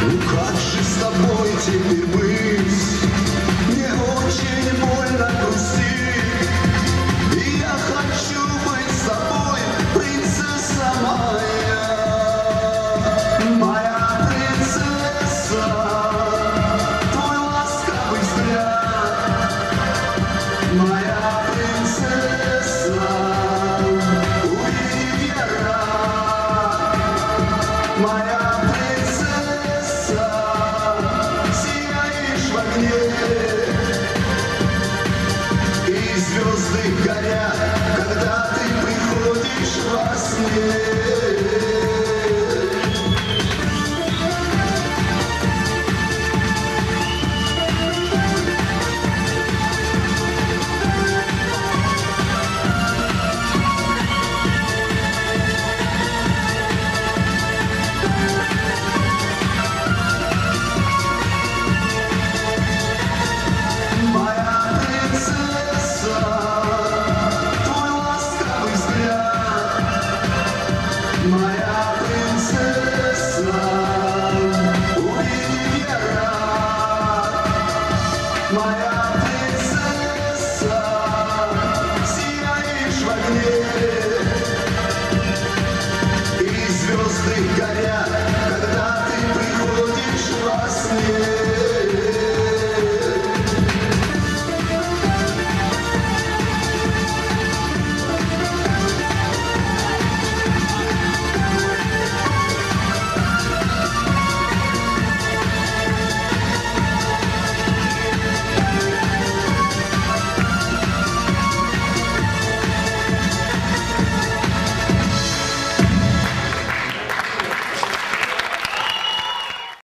Ну как же с тобой теперь быть? Мне очень больно грустить, и я хочу быть с тобой, принцесса моя, моя принцесса. Твой ласковый взгляд, моя принцесса, увидев я рад, моя принцесса, сияешь в огне, и звезды горят, когда ты приходишь во сне. Моя принцесса, увидев я рад, моя принцесса, сияешь в огне, и звезды горят, когда ты приходишь во сне.